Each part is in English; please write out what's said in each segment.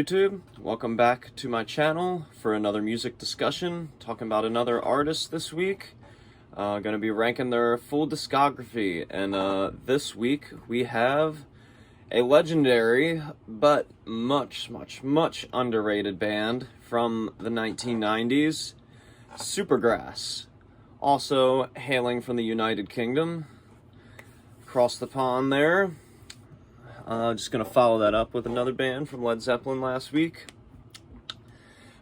YouTube? Welcome back to my channel for another music discussion, talking about another artist this week. Gonna be ranking their full discography, and this week we have a legendary but much underrated band from the 1990s, Supergrass, also hailing from the United Kingdom. Across the pond there. Just going to follow that up with another band from Led Zeppelin last week.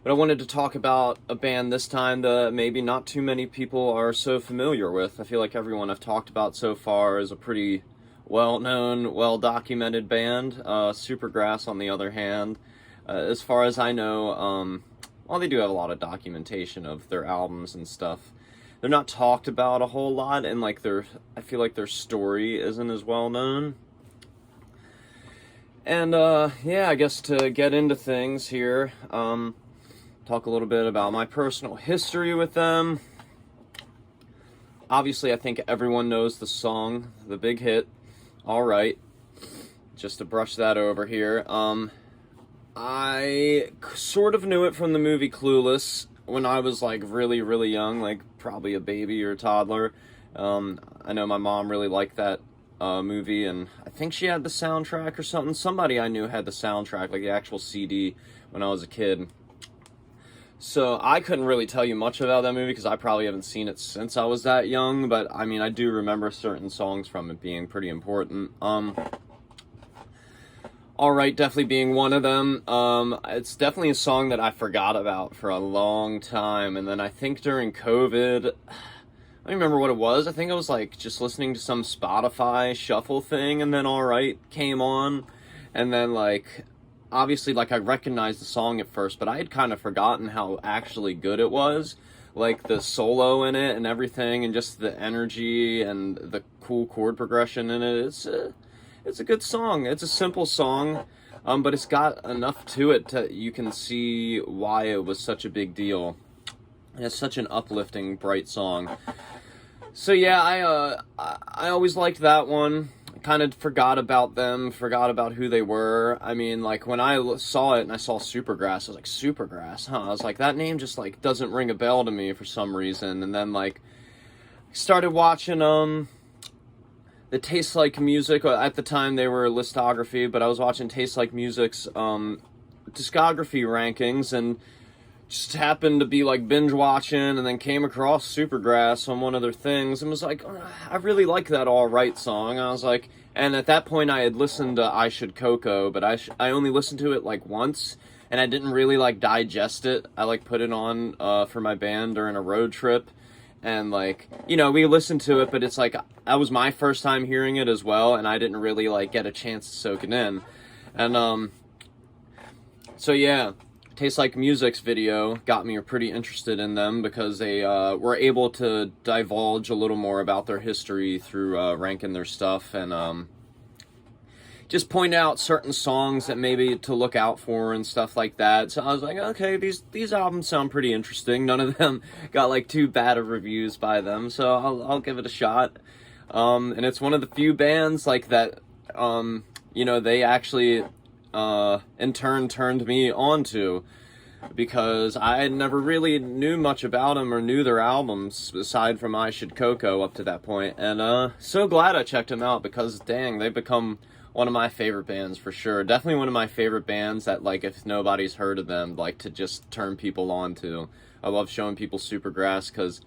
But I wanted to talk about a band this time that maybe not too many people are so familiar with. I feel like everyone I've talked about so far is a pretty well-known, well-documented band. Supergrass, on the other hand, as far as I know, well, they do have a lot of documentation of their albums and stuff. They're not talked about a whole lot, and like I feel like their story isn't as well known. And yeah, I guess to get into things here, talk a little bit about my personal history with them. Obviously, I think everyone knows the song, the big hit, All Right. Just to brush that over here. I sort of knew it from the movie Clueless when I was like really young, like probably a baby or a toddler. I know my mom really liked that movie, and I think she had the soundtrack or something. Somebody I knew had the soundtrack, like the actual CD, when I was a kid. So I couldn't really tell you much about that movie because I probably haven't seen it since I was that young, but I mean, I do remember certain songs from it being pretty important. All Right definitely being one of them. It's definitely a song that I forgot about for a long time, and then I think during COVID, I don't remember what it was. I think I was like just listening to some Spotify shuffle thing, and then All Right came on, and then like obviously like I recognized the song at first, but I had kind of forgotten how actually good it was, like the solo in it and everything, and just the energy and the cool chord progression in it. It's a good song. It's a simple song, but it's got enough to it to you can see why it was such a big deal. And it's such an uplifting, bright song. So yeah, I always liked that one. I kind of forgot about them, forgot about who they were. I mean, like when I saw it and I saw Supergrass, I was like, Supergrass, huh? I was like, that name just like doesn't ring a bell to me for some reason. And then like started watching the Taste Like Music. At the time they were Listography, but I was watching Taste Like Music's discography rankings, and just happened to be like binge watching, and then came across Supergrass on one of their things and was like, oh, I really like that All Right song. I was like, and at that point I had listened to I Should Coco, but I only listened to it like once, and I didn't really like digest it. I like put it on for my band during a road trip, and like, you know, we listened to it, but it's like that was my first time hearing it as well, and I didn't really like get a chance to soak it in. And so yeah, Taste Like Music's video got me pretty interested in them because they were able to divulge a little more about their history through ranking their stuff, and just point out certain songs that maybe to look out for and stuff like that. So I was like, okay, these albums sound pretty interesting. None of them got like too bad of reviews by them, so I'll give it a shot. And it's one of the few bands like that, you know, they actually in turn turned me on to, because I never really knew much about them or knew their albums aside from I Should Coco up to that point. And so glad I checked them out, because dang, they've become one of my favorite bands for sure. Definitely one of my favorite bands that, like, if nobody's heard of them, like, to just turn people on to. I love showing people Supergrass, because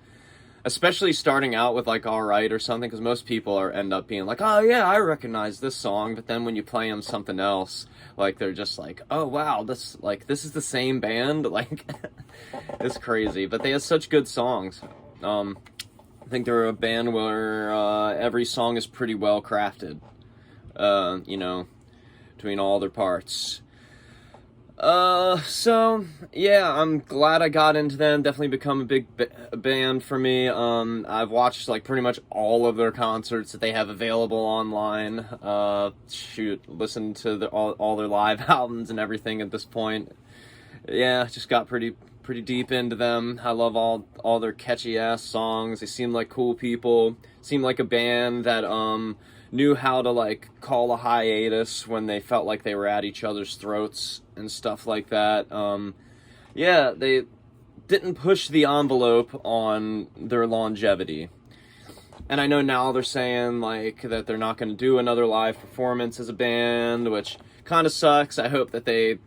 especially starting out with like All Right or something, because most people end up being like, oh yeah, I recognize this song, but then when you play them something else, like they're just like, oh wow, this is the same band. Like it's crazy, but they have such good songs. I think they're a band where every song is pretty well crafted, you know, between all their parts. So, yeah, I'm glad I got into them. Definitely become a big band for me. I've watched, like, pretty much all of their concerts that they have available online. Listened to all their live albums and everything at this point. Yeah, just got pretty deep into them. I love all their catchy-ass songs. They seem like cool people. Seem like a band that, knew how to like call a hiatus when they felt like they were at each other's throats and stuff like that. Yeah, they didn't push the envelope on their longevity. And I know now they're saying like that they're not going to do another live performance as a band, which kind of sucks. I hope that they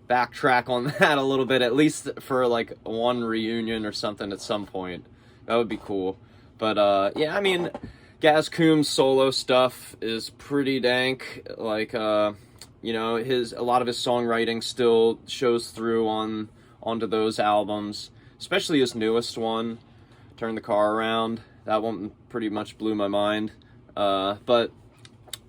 backtrack on that a little bit, at least for like one reunion or something at some point. That would be cool. But yeah, I mean, Gaz Coombs' solo stuff is pretty dank. Like you know, a lot of his songwriting still shows through onto those albums, especially his newest one, Turn the Car Around. That one pretty much blew my mind. But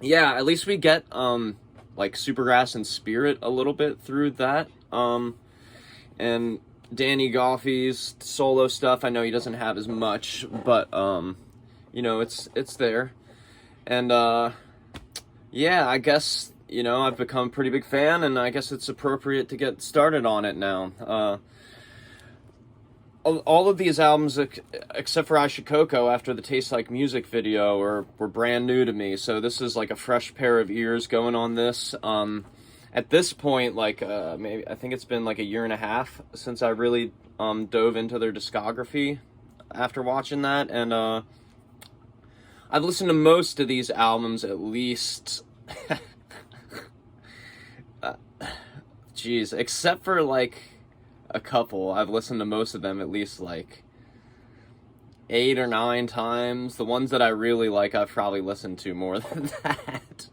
yeah, at least we get like Supergrass and Spirit a little bit through that. And Danny Goffey's solo stuff, I know he doesn't have as much, but you know, it's there. And yeah, I guess, you know, I've become a pretty big fan, and I guess it's appropriate to get started on it now. All of these albums, except for Ashikoko, after the Taste Like Music video, were brand new to me. So this is like a fresh pair of ears going on this. At this point, like maybe I think it's been like a year and a half since I really dove into their discography after watching that, and I've listened to most of these albums at least. Geez, except for like a couple, I've listened to most of them at least like 8 or 9 times. The ones that I really like, I've probably listened to more than that.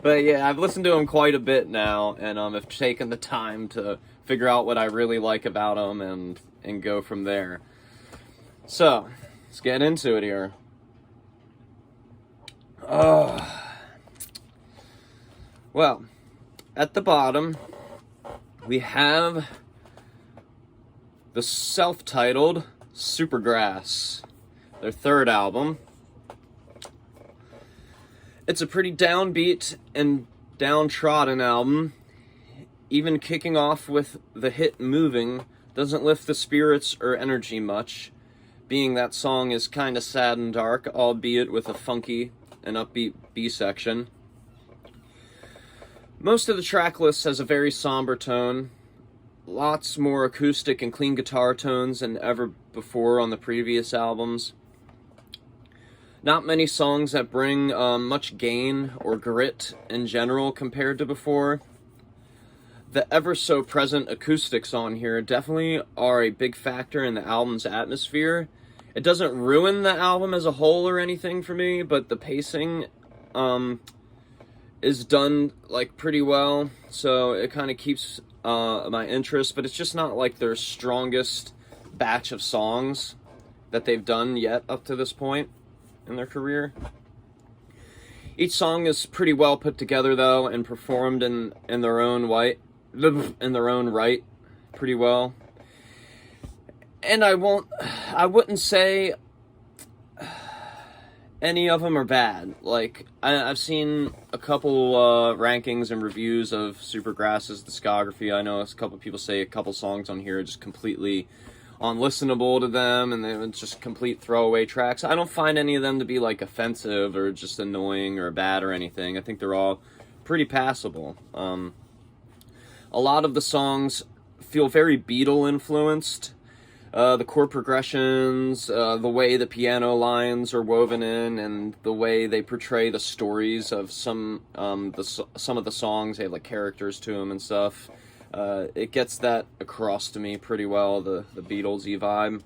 But yeah, I've listened to them quite a bit now, and I've taken the time to figure out what I really like about them and go from there. So, let's get into it here. Well, at the bottom, we have the self-titled Supergrass, their third album. It's a pretty downbeat and downtrodden album. Even kicking off with the hit Moving doesn't lift the spirits or energy much, being that song is kind of sad and dark, albeit with a funky and upbeat B section. Most of the track list has a very somber tone, lots more acoustic and clean guitar tones than ever before on the previous albums. Not many songs that bring much gain or grit in general compared to before. The ever so present acoustics on here definitely are a big factor in the album's atmosphere. It doesn't ruin the album as a whole or anything for me, but the pacing is done like pretty well, so it kind of keeps my interest, but it's just not like their strongest batch of songs that they've done yet up to this point in their career. Each song is pretty well put together though, and performed in their own right pretty well. And I wouldn't say any of them are bad. Like, I've seen a couple rankings and reviews of Supergrass's discography. I know a couple people say a couple songs on here are just completely unlistenable to them, and they're just complete throwaway tracks. I don't find any of them to be, like, offensive or just annoying or bad or anything. I think they're all pretty passable. A lot of the songs feel very Beatle-influenced. The chord progressions, the way the piano lines are woven in, and the way they portray the stories of some of the songs. They have like characters to them and stuff. It gets that across to me pretty well, the Beatles-y vibe,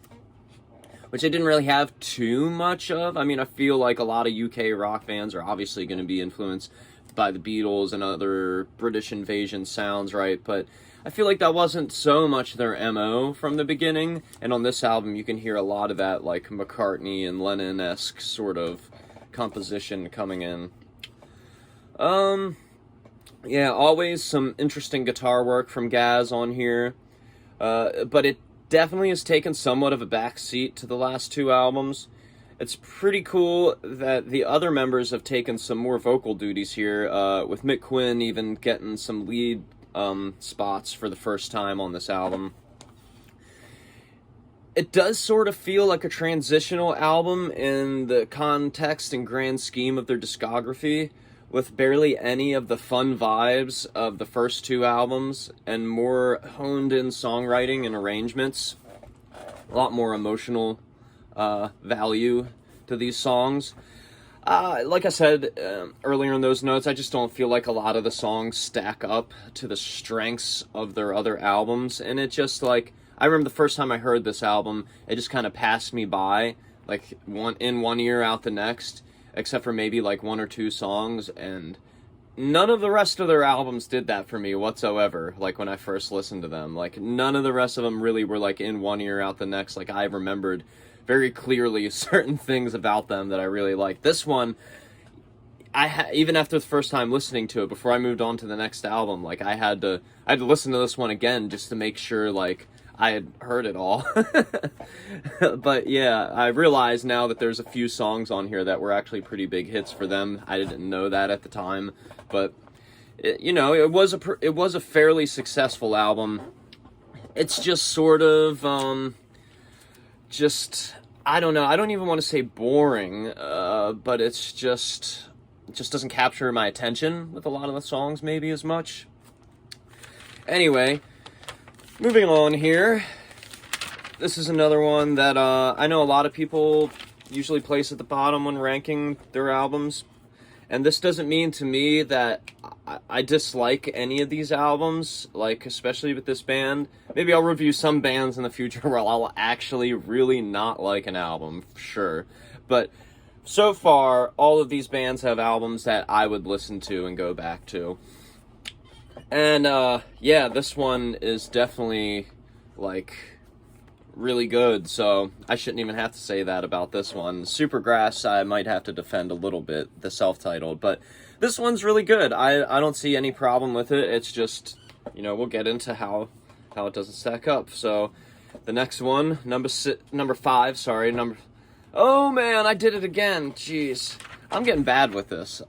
which I didn't really have too much of. I mean, I feel like a lot of UK rock fans are obviously going to be influenced by the Beatles and other British invasion sounds, right? But I feel like that wasn't so much their MO from the beginning, and on this album you can hear a lot of that like McCartney and Lennon-esque sort of composition coming in. Yeah, always some interesting guitar work from Gaz on here, but it definitely has taken somewhat of a backseat to the last two albums. It's pretty cool that the other members have taken some more vocal duties here, with Mick Quinn even getting some lead spots for the first time on this album. it does sort of feel like a transitional album in the context and grand scheme of their discography, with barely any of the fun vibes of the first two albums, and more honed in songwriting and arrangements. A lot more emotional value to these songs. Like I said earlier in those notes, I just don't feel like a lot of the songs stack up to the strengths of their other albums, and it just, like, I remember the first time I heard this album, it just kind of passed me by, like, one ear out the next, except for maybe, like, one or two songs, and none of the rest of their albums did that for me whatsoever, like, when I first listened to them. Like, none of the rest of them really were, like, in one ear out the next. Like, I remembered very clearly certain things about them that I really liked. This one, even after the first time listening to it, before I moved on to the next album, like, I had to listen to this one again just to make sure, like, I had heard it all. But yeah, I realize now that there's a few songs on here that were actually pretty big hits for them. I didn't know that at the time, but it was a fairly successful album. It's just sort of I don't know. I don't even want to say boring, but it just doesn't capture my attention with a lot of the songs maybe as much. Anyway, moving on here. This is another one that I know a lot of people usually place at the bottom when ranking their albums. And this doesn't mean to me that I dislike any of these albums, like, especially with this band. Maybe I'll review some bands in the future where I'll actually really not like an album, sure. But so far, all of these bands have albums that I would listen to and go back to. And, yeah, this one is definitely, like, really good, so I shouldn't even have to say that about this one. Supergrass, I might have to defend a little bit, the self-titled, but this one's really good. I don't see any problem with it. It's just, we'll get into how it doesn't stack up. So, the next one, number 5, sorry, oh man, I did it again, jeez. I'm getting bad with this.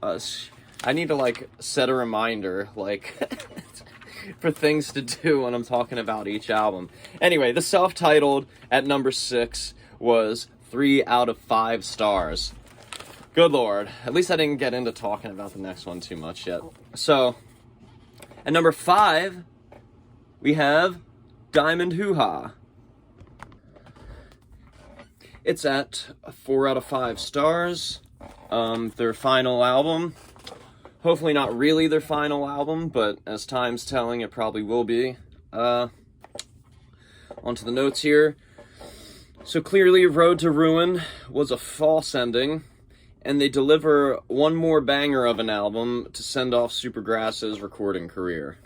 I need to, like, set a reminder, like, for things to do when I'm talking about each album. Anyway, the self-titled at number 6 was 3 out of 5 stars. Good lord. At least I didn't get into talking about the next one too much yet. So, at number 5, we have Diamond Hoo-Ha. It's at 4 out of 5 stars. Their final album. Hopefully not really their final album, but as time's telling, it probably will be. Onto the notes here. So clearly, Road to Ruin was a false ending, and they deliver one more banger of an album to send off Supergrass's recording career.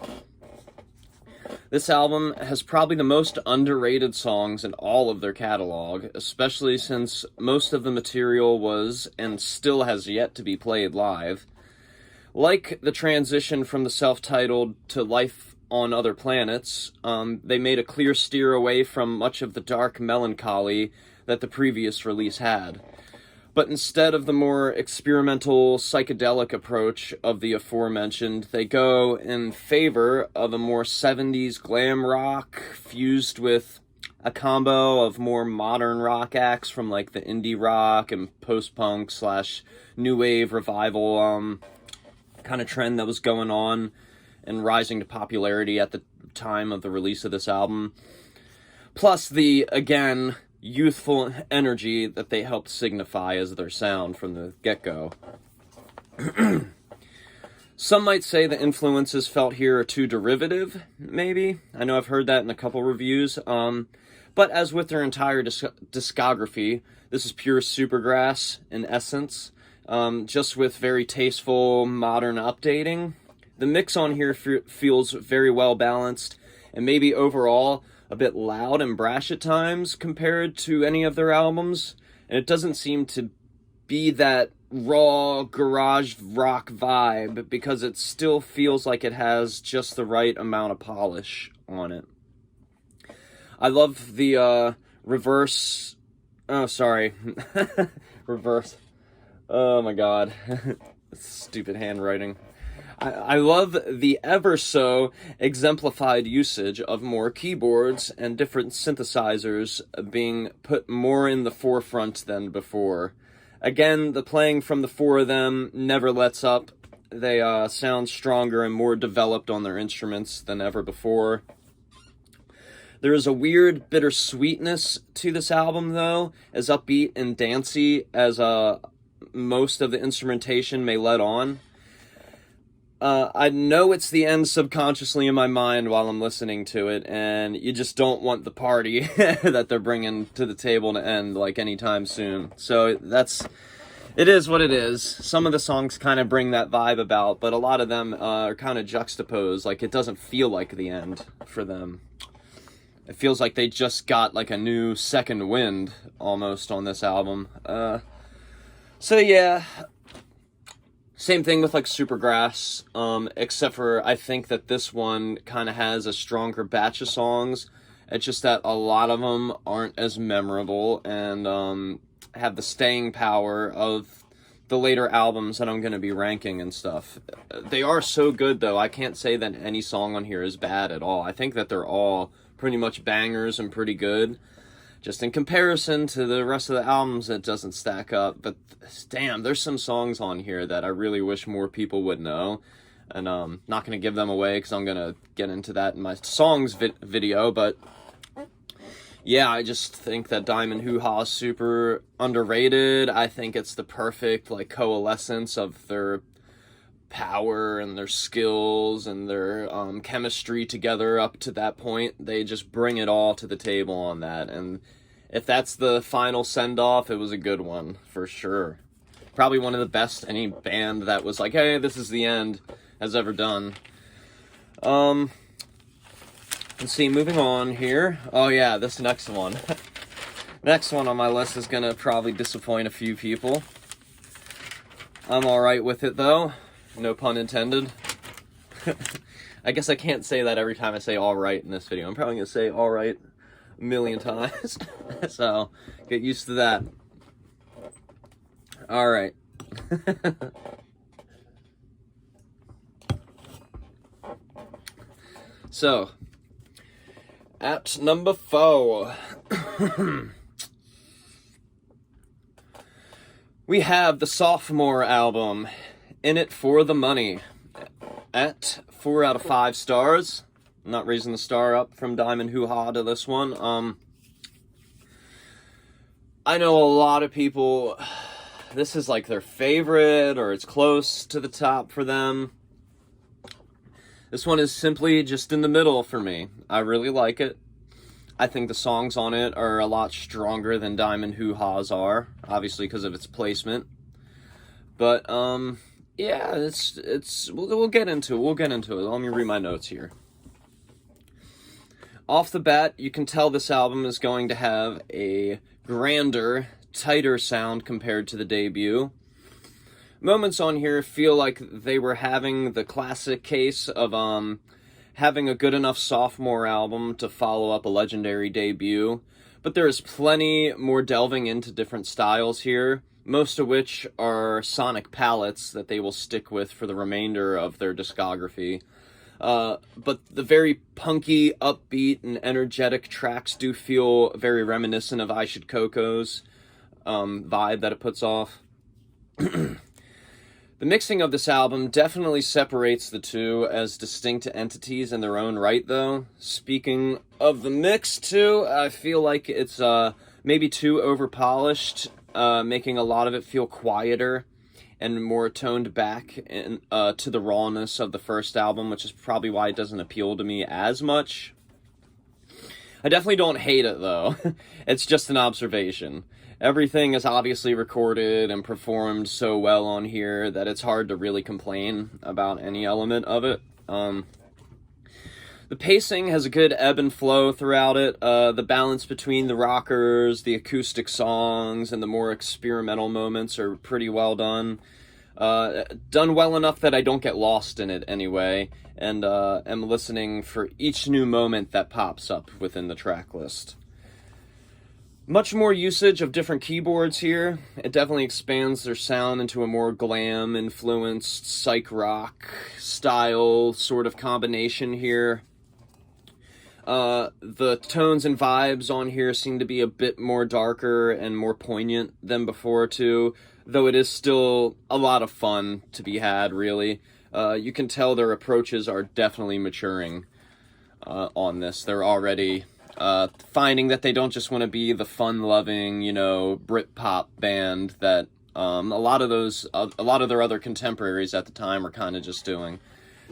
This album has probably the most underrated songs in all of their catalog, especially since most of the material was, and still has yet to be played live. Like the transition from the self-titled to Life on Other Planets, they made a clear steer away from much of the dark melancholy that the previous release had. But instead of the more experimental psychedelic approach of the aforementioned, they go in favor of a more 70s glam rock fused with a combo of more modern rock acts from, like, the indie rock and post-punk / new wave revival kind of trend that was going on and rising to popularity at the time of the release of this album. Plus the, again, youthful energy that they helped signify as their sound from the get-go. Some might say the influences felt here are too derivative, maybe. I know I've heard that in a couple reviews. But as with their entire discography, this is pure Supergrass in essence. Just with very tasteful, modern updating. The mix on here feels very well balanced, and maybe overall a bit loud and brash at times compared to any of their albums. And it doesn't seem to be that raw garage rock vibe, because it still feels like it has just the right amount of polish on it. I love the reverse. Oh my god. Stupid handwriting. I love the ever so exemplified usage of more keyboards and different synthesizers being put more in the forefront than before. Again, the playing from the four of them never lets up. They sound stronger and more developed on their instruments than ever before. There is a weird bittersweetness to this album, though, as upbeat and dancey as most of the instrumentation may let on. I know it's the end subconsciously in my mind while I'm listening to it, and you just don't want the party that they're bringing to the table to end, like, anytime soon. So it is what it is. Some of the songs kind of bring that vibe about, but a lot of them are kind of juxtaposed. Like, it doesn't feel like the end for them. It feels like they just got, like, a new second wind, almost, on this album. So, yeah. Same thing with, like, Supergrass, except for I think that this one kind of has a stronger batch of songs. It's just that a lot of them aren't as memorable and have the staying power of the later albums that I'm going to be ranking and stuff. They are so good, though. I can't say that any song on here is bad at all. I think that they're all pretty much bangers and pretty good. Just in comparison to the rest of the albums, it doesn't stack up. But damn, there's some songs on here that I really wish more people would know. And not going to give them away because I'm going to get into that in my songs video. But yeah, I just think that Diamond Hoo Ha is super underrated. I think it's the perfect, like, coalescence of their power and their skills and their chemistry together up to that point. They just bring it all to the table on that, and if that's the final send-off, it was a good one for sure. Probably one of the best any band that was like, hey, this is the end, has ever done. Let's see, moving on here. Oh yeah, this next one. Next one on my list is gonna probably disappoint a few people. I'm alright with it though. No pun intended. I guess I can't say that every time I say alright in this video. I'm probably going to say alright a million times. So, get used to that. Alright. So, at number 4. We have the sophomore album, In It For The Money, at 4 out of 5 stars. I'm not raising the star up from Diamond Hoo Ha to this one. I know a lot of people, this is like their favorite, or it's close to the top for them. This one is simply just in the middle for me. I really like it. I think the songs on it are a lot stronger than Diamond Hoo Ha's are, obviously because of its placement. But, yeah, we'll get into it. We'll get into it. Let me read my notes here. Off the bat, you can tell this album is going to have a grander, tighter sound compared to the debut. Moments on here feel like they were having the classic case of having a good enough sophomore album to follow up a legendary debut, but there is plenty more delving into different styles here, most of which are sonic palettes that they will stick with for the remainder of their discography. But the very punky, upbeat, and energetic tracks do feel very reminiscent of I Should Coco's vibe that it puts off. The mixing of this album definitely separates the two as distinct entities in their own right, though. Speaking of the mix, too, I feel like it's maybe too overpolished, making a lot of it feel quieter and more toned back to the rawness of the first album, which is probably why it doesn't appeal to me as much. I definitely don't hate it, though. It's just an observation. Everything is obviously recorded and performed so well on here that it's hard to really complain about any element of it. The pacing has a good ebb and flow throughout it. The balance between the rockers, the acoustic songs, and the more experimental moments are pretty well done. Done well enough that I don't get lost in it anyway, and am listening for each new moment that pops up within the track list. Much more usage of different keyboards here. It definitely expands their sound into a more glam influenced psych rock style sort of combination here. The tones and vibes on here seem to be a bit more darker and more poignant than before too, though it is still a lot of fun to be had, really. You can tell their approaches are definitely maturing on this. They're already finding that they don't just want to be the fun-loving, you know, Britpop band that a lot of their other contemporaries at the time were kind of just doing.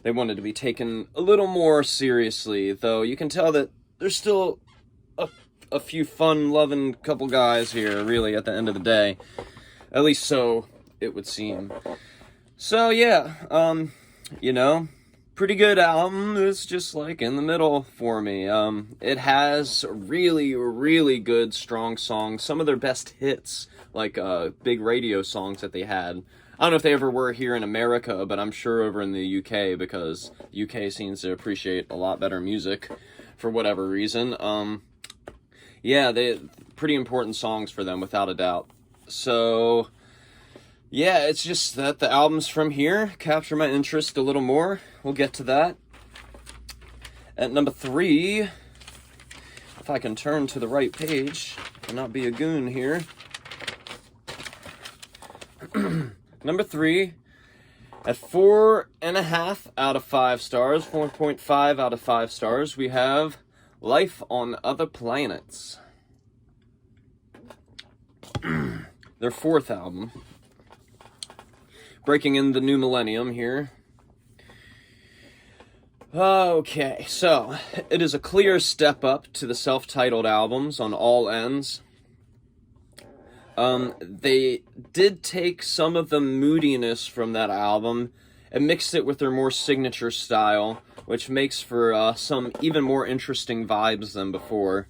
They wanted to be taken a little more seriously, though you can tell that there's still a few fun-loving couple guys here, really, at the end of the day. At least so it would seem. So, yeah, you know, pretty good album. It's just, like, in the middle for me. It has really, really good, strong songs. Some of their best hits, like, big radio songs that they had. I don't know if they ever were here in America, but I'm sure over in the UK, because the UK seems to appreciate a lot better music for whatever reason. Yeah, they pretty important songs for them, without a doubt. So, yeah, it's just that the albums from here capture my interest a little more. We'll get to that. At number 3, if I can turn to the right page and not be a goon here. Number 3, at 4.5 out of 5 stars, 4.5 out of 5 stars, we have Life on Other Planets. Their 4th album. Breaking in the new millennium here. Okay, so it is a clear step up to the self-titled albums on all ends. They did take some of the moodiness from that album and mixed it with their more signature style, which makes for some even more interesting vibes than before.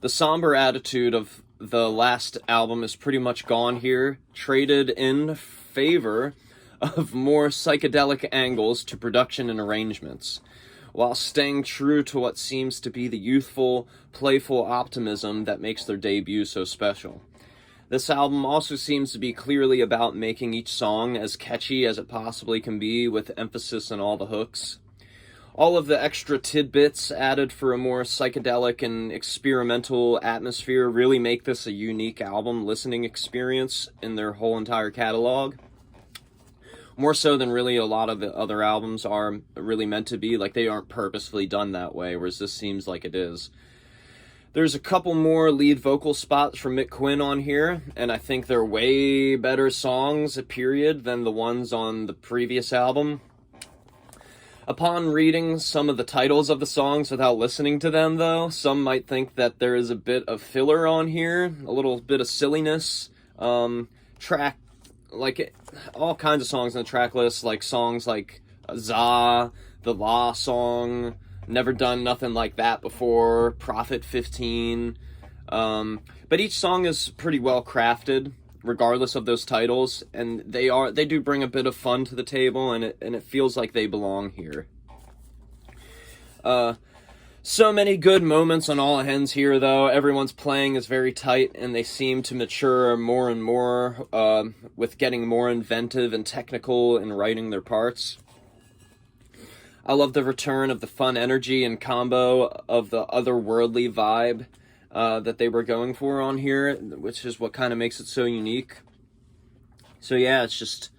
The somber attitude of the last album is pretty much gone here, traded in favor of more psychedelic angles to production and arrangements, while staying true to what seems to be the youthful, playful optimism that makes their debut so special. This album also seems to be clearly about making each song as catchy as it possibly can be, with emphasis on all the hooks. All of the extra tidbits added for a more psychedelic and experimental atmosphere really make this a unique album listening experience in their whole entire catalog. More so than really a lot of the other albums are really meant to be. Like, they aren't purposefully done that way, whereas this seems like it is. There's a couple more lead vocal spots from Mick Quinn on here, and I think they're way better songs, period, than the ones on the previous album. Upon reading some of the titles of the songs without listening to them, though, some might think that there is a bit of filler on here, a little bit of silliness, like all kinds of songs in the track list, like songs like Za, the Law song, Never Done Nothing Like That Before, Prophet 15. But each song is pretty well crafted, regardless of those titles, and they do bring a bit of fun to the table, and it feels like they belong here. So many good moments on all ends here, though. Everyone's playing is very tight, and they seem to mature more and more, with getting more inventive and technical in writing their parts. I love the return of the fun energy and combo of the otherworldly vibe that they were going for on here, which is what kind of makes it so unique. So yeah, it's just,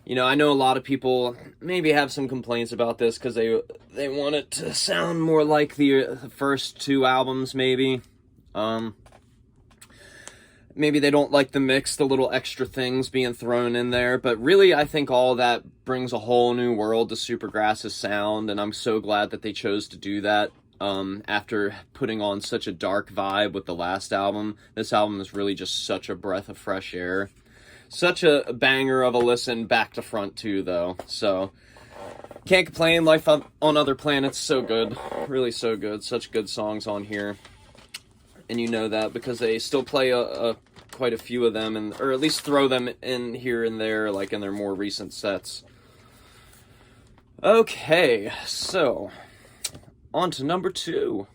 you know, I know a lot of people maybe have some complaints about this because they want it to sound more like the first 2 albums, maybe. Maybe they don't like the mix, the little extra things being thrown in there, but really I think all that brings a whole new world to Supergrass's sound, and I'm so glad that they chose to do that. After putting on such a dark vibe with the last album, this album is really just such a breath of fresh air. Such a banger of a listen, back to front too, though. So, can't complain. Life on Other Planets, so good. Really so good. Such good songs on here. And you know that because they still play quite a few of them, or at least throw them in here and there, like in their more recent sets. Okay, so on to number 2.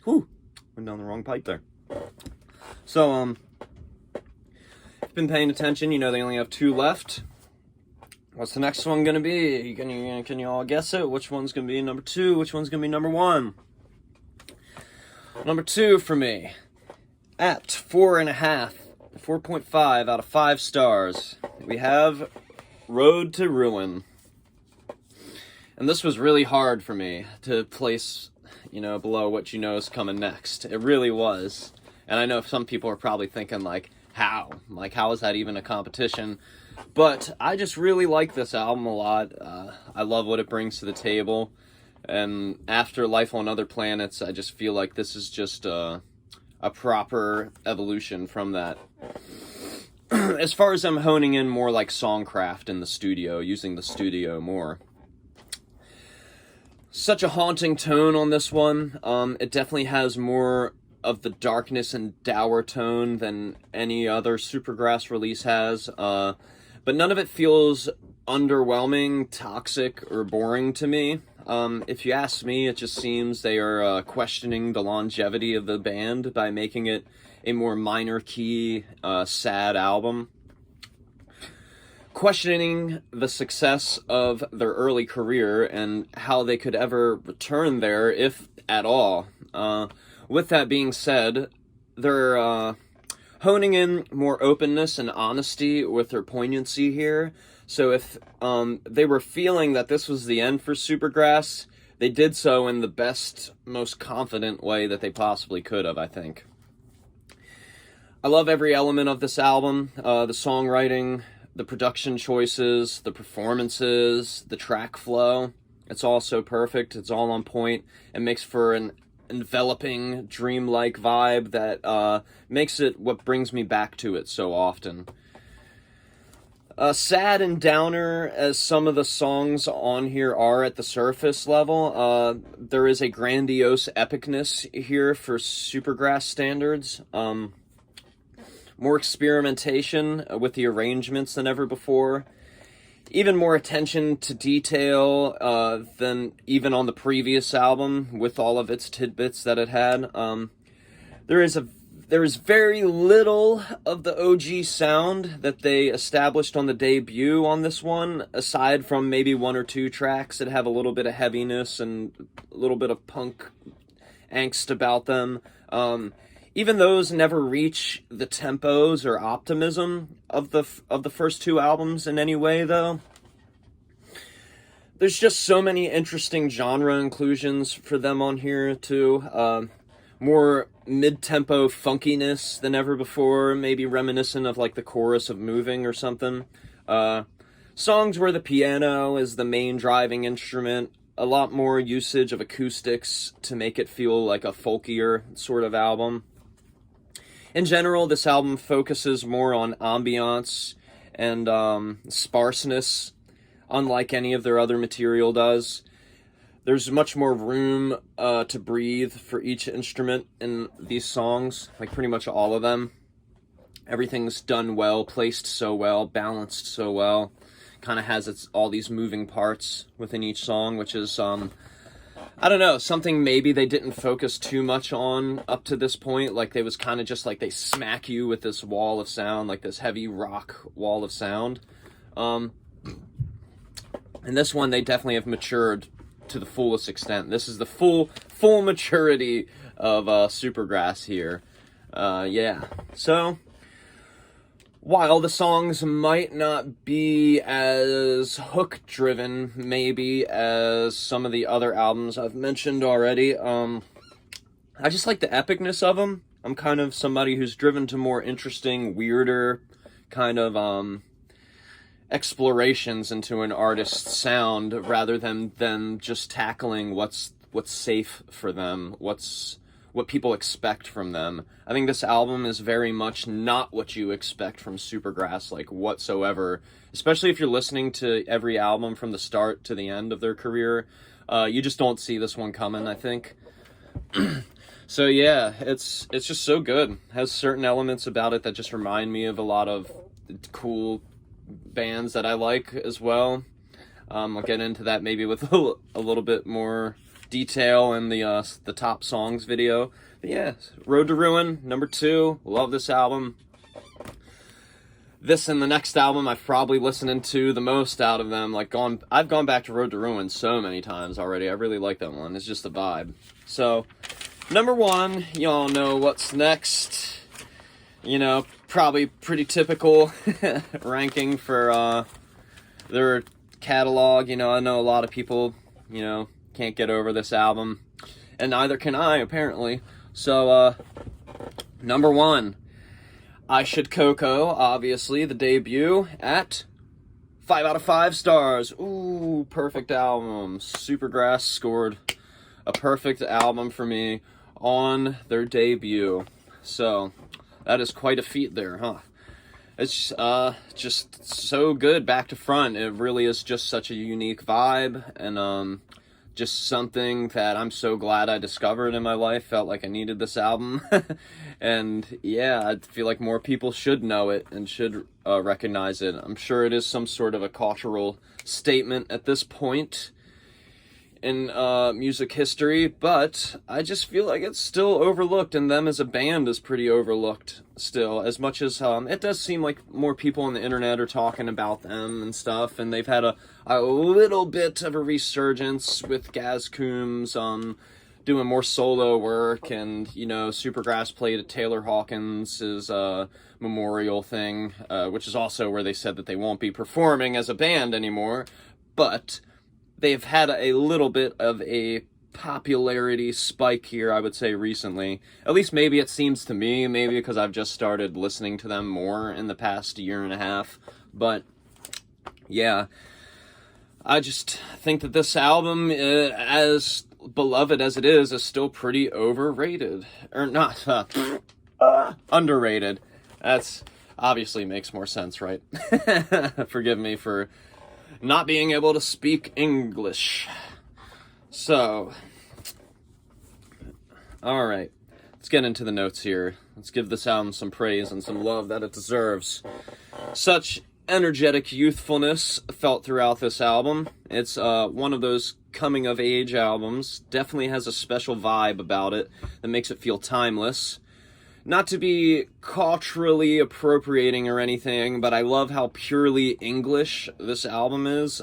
Whew, went down the wrong pipe there. So, if you've been paying attention, you know they only have 2 left. What's the next one gonna be? Can you all guess it? Which one's gonna be number 2? Which one's gonna be number 1? Number 2 for me, at 4.5 out of 5 stars, we have Road to Ruin. And this was really hard for me to place, below what you know is coming next. It really was. And I know some people are probably thinking, how? How is that even a competition? But I just really like this album a lot. I love what it brings to the table. And after Life on Other Planets, I just feel like this is just a proper evolution from that. As far as I'm honing in more like songcraft in the studio, using the studio more. Such a haunting tone on this one. It definitely has more of the darkness and dour tone than any other Supergrass release has. But none of it feels underwhelming, toxic, or boring to me. If you ask me, it just seems they are questioning the longevity of the band by making it a more minor key, sad album. Questioning the success of their early career and how they could ever return there, if at all. With that being said, they're honing in more openness and honesty with their poignancy here. So if they were feeling that this was the end for Supergrass, they did so in the best, most confident way that they possibly could have, I think. I love every element of this album, the songwriting, the production choices, the performances, the track flow. It's all so perfect. It's all on point. It makes for an enveloping, dreamlike vibe that makes it what brings me back to it so often. Sad and downer as some of the songs on here are at the surface level, there is a grandiose epicness here for Supergrass standards. More experimentation with the arrangements than ever before. Even more attention to detail than even on the previous album with all of its tidbits that it had. There is very little of the OG sound that they established on the debut on this one, aside from maybe 1 or 2 tracks that have a little bit of heaviness and a little bit of punk angst about them. Even those never reach the tempos or optimism of the first 2 albums in any way, though. There's just so many interesting genre inclusions for them on here, too. More mid-tempo funkiness than ever before, maybe reminiscent of the chorus of Moving or something. Songs where the piano is the main driving instrument, a lot more usage of acoustics to make it feel like a folkier sort of album. In general, this album focuses more on ambiance and sparseness, unlike any of their other material does. There's much more room to breathe for each instrument in these songs, pretty much all of them. Everything's done well, placed so well, balanced so well. Kind of has all these moving parts within each song, which is, I don't know, something maybe they didn't focus too much on up to this point. They was kind of just they smack you with this wall of sound, this heavy rock wall of sound. And this one, they definitely have matured to the fullest extent. This is the full maturity of Supergrass here. Yeah. So, while the songs might not be as hook-driven, maybe, as some of the other albums I've mentioned already, I just like the epicness of them. I'm kind of somebody who's driven to more interesting, weirder, kind of, explorations into an artist's sound rather than just tackling what's safe for them, what people expect from them. I think this album is very much not what you expect from Supergrass, whatsoever. Especially if you're listening to every album from the start to the end of their career. You just don't see this one coming, I think. So yeah, it's just so good. It has certain elements about it that just remind me of a lot of cool bands that I like as well. I'll get into that maybe with a little bit more detail in the top songs video. But yeah, Road to Ruin, number 2. Love this album. This and the next album I've probably listened to the most out of them. I've gone back to Road to Ruin so many times already. I really like that one. It's just a vibe. So, number 1, y'all know what's next. You know, probably pretty typical ranking for their catalog. You know, I know a lot of people, you know, can't get over this album, and neither can I, apparently. So, number 1, I Should Coco, obviously, the debut, at 5 out of 5 stars. Ooh, perfect album. Supergrass scored a perfect album for me on their debut. So, that is quite a feat there, huh? It's just so good back to front. It really is just such a unique vibe, and just something that I'm so glad I discovered in my life. Felt like I needed this album. And yeah, I feel like more people should know it and should recognize it. I'm sure it is some sort of a cultural statement at this point in music history, but I just feel like it's still overlooked, and them as a band is pretty overlooked still, as much as it does seem like more people on the internet are talking about them and stuff, and they've had a little bit of a resurgence with Gaz Coombs doing more solo work, and, you know, Supergrass played at Taylor Hawkins' memorial thing, which is also where they said that they won't be performing as a band anymore, but they've had a little bit of a popularity spike here, I would say, recently. At least maybe it seems to me, maybe because I've just started listening to them more in the past year and a half. But, yeah, I just think that this album, as beloved as it is still pretty overrated. Or not, underrated. That's obviously makes more sense, right? Forgive me for not being able to speak English. So, alright, let's get into the notes here. Let's give this album some praise and some love that it deserves. Such energetic youthfulness felt throughout this album. It's one of those coming-of-age albums. Definitely has a special vibe about it that makes it feel timeless. Not to be culturally appropriating or anything, but I love how purely English this album is.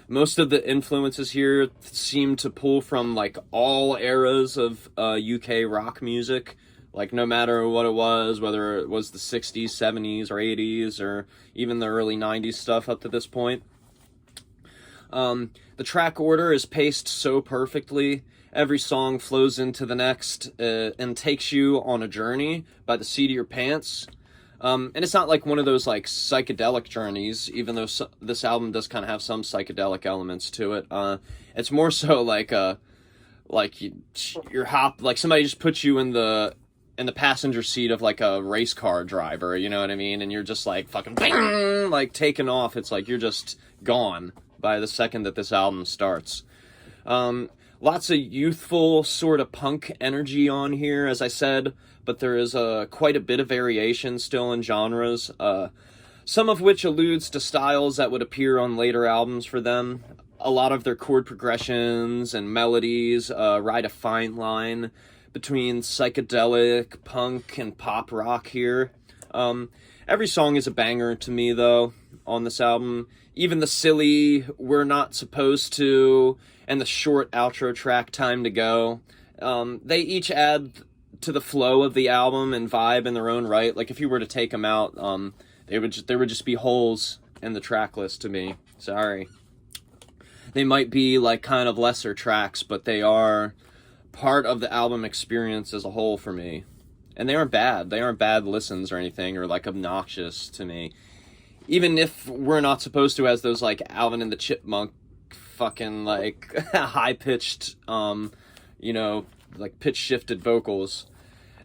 Most of the influences here seem to pull from, like, all eras of UK rock music. Like, no matter what it was, whether it was the 60s, 70s, or 80s, or even the early 90s stuff up to this point. The track order is paced so perfectly. Every song flows into the next and takes you on a journey by the seat of your pants. And it's not like one of those like psychedelic journeys, even though this album does kind of have some psychedelic elements to it. It's more so like you're like somebody just puts you in the passenger seat of like a race car driver, you know what I mean? And you're just like fucking bang, like taking off. It's like you're just gone by the second that this album starts. Lots of youthful sort of punk energy on here, as I said, but there is quite a bit of variation still in genres, some of which alludes to styles that would appear on later albums for them. A lot of their chord progressions and melodies ride a fine line between psychedelic, punk, and pop rock here. Every song is a banger to me, though, on this album. Even the silly "We're Not Supposed To" and the short outro track "Time to Go," they each add to the flow of the album and vibe in their own right. Like, if you were to take them out, there would just be holes in the track list to me. Sorry. They might be, like, kind of lesser tracks, but they are part of the album experience as a whole for me. And they aren't bad. They aren't bad listens or anything, or, like, obnoxious to me. Even if We're Not Supposed to has those, like, Alvin and the Chipmunk fucking, like, high-pitched, you know, like, pitch-shifted vocals.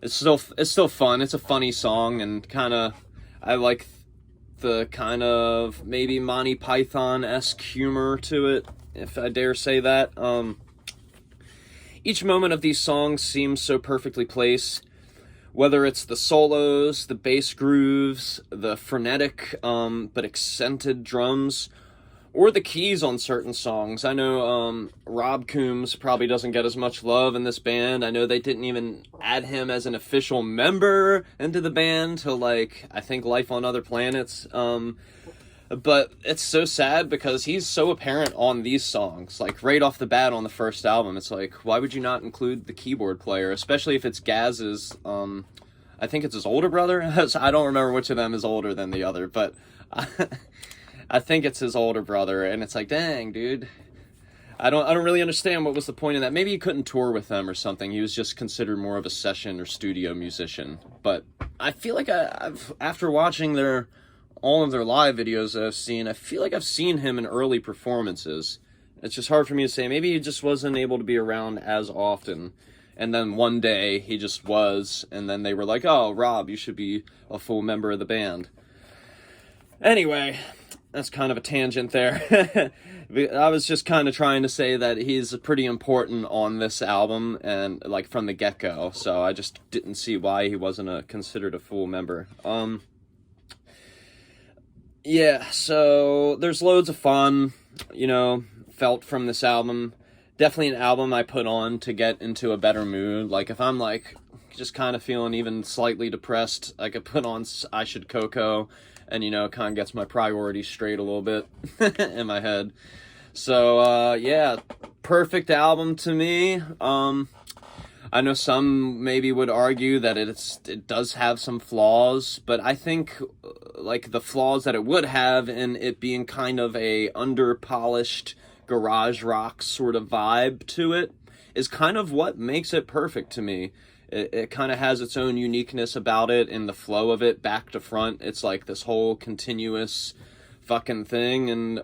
It's still fun. It's a funny song, and kind of, I like the kind of maybe Monty Python-esque humor to it, if I dare say that. Each moment of these songs seems so perfectly placed, whether it's the solos, the bass grooves, the frenetic but accented drums, or the keys on certain songs. I know Rob Coombs probably doesn't get as much love in this band. I know they didn't even add him as an official member into the band till, like, I think Life on Other Planets. But it's so sad because he's so apparent on these songs. Like, right off the bat on the first album, it's like, why would you not include the keyboard player? Especially if it's Gaz's, I think it's his older brother. I don't remember which of them is older than the other, but I think it's his older brother, and it's like, dang, dude. I don't really understand what was the point of that. Maybe he couldn't tour with them or something. He was just considered more of a session or studio musician. But I feel like I've after watching all of their live videos that I've seen, I feel like I've seen him in early performances. It's just hard for me to say. Maybe he just wasn't able to be around as often. And then one day he just was, and then they were like, oh, Rob, you should be a full member of the band. Anyway, that's kind of a tangent there. I was just kind of trying to say that he's pretty important on this album, and like from the get-go, so I just didn't see why he wasn't considered a full member. Yeah, so there's loads of fun, felt from this album. Definitely an album I put on to get into a better mood. Like, if I'm like just kind of feeling even slightly depressed, I could put on I Should Coco, and kind of gets my priorities straight a little bit in my head. So yeah, perfect album to me. I know some maybe would argue that it does have some flaws, but I think like the flaws that it would have in it being kind of a under-polished garage rock sort of vibe to it is kind of what makes it perfect to me. It kind of has its own uniqueness about it in the flow of it, back to front. It's like this whole continuous fucking thing, and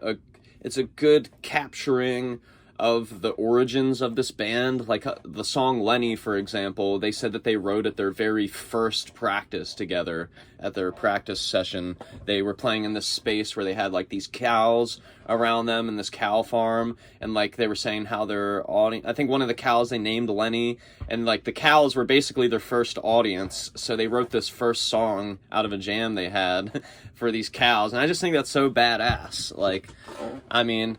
it's a good capturing of the origins of this band. Like the song Lenny, for example, they said that they wrote at their very first practice together, at their practice session. They were playing in this space where they had like these cows around them in this cow farm, and like they were saying how their audience, I think one of the cows they named Lenny, and like the cows were basically their first audience, so they wrote this first song out of a jam they had for these cows, and I just think that's so badass. Like, I mean,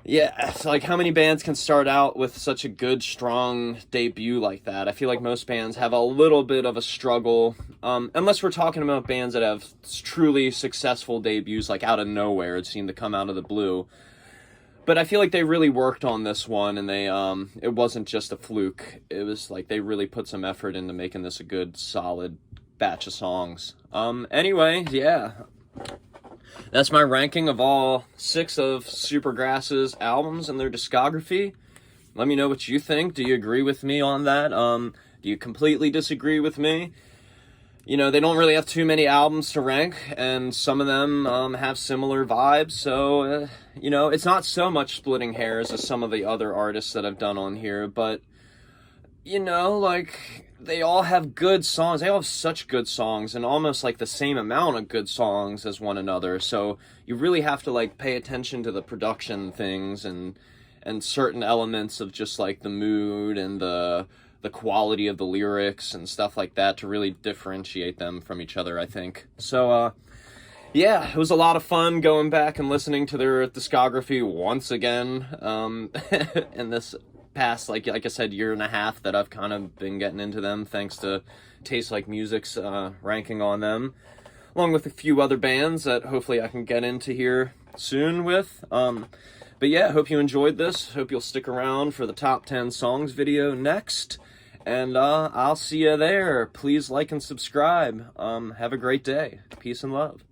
yeah, it's like how many bands can start out with such a good, strong debut like that? I feel like most bands have a little bit of a struggle, unless we're talking about bands that have truly successful debuts, like out of nowhere. It seemed to come out of the blue. But I feel like they really worked on this one, and it wasn't just a fluke. It was like they really put some effort into making this a good, solid batch of songs. Anyway, yeah. That's my ranking of all 6 of Supergrass's albums and their discography. Let me know what you think. Do you agree with me on that? Do you completely disagree with me? They don't really have too many albums to rank, and some of them have similar vibes, so, it's not so much splitting hairs as some of the other artists that I've done on here, but, like, they all have good songs. They all have such good songs, and almost like the same amount of good songs as one another. So you really have to like pay attention to the production things and certain elements of just like the mood and the quality of the lyrics and stuff like that to really differentiate them from each other, I think. So yeah, it was a lot of fun going back and listening to their discography once again in this past, like I said, year and a half that I've kind of been getting into them, thanks to Taste Like Music's ranking on them, along with a few other bands that hopefully I can get into here soon with. But yeah, hope you enjoyed this. Hope you'll stick around for the top 10 songs video next, and I'll see you there. Please like and subscribe. Have a great day. Peace and love.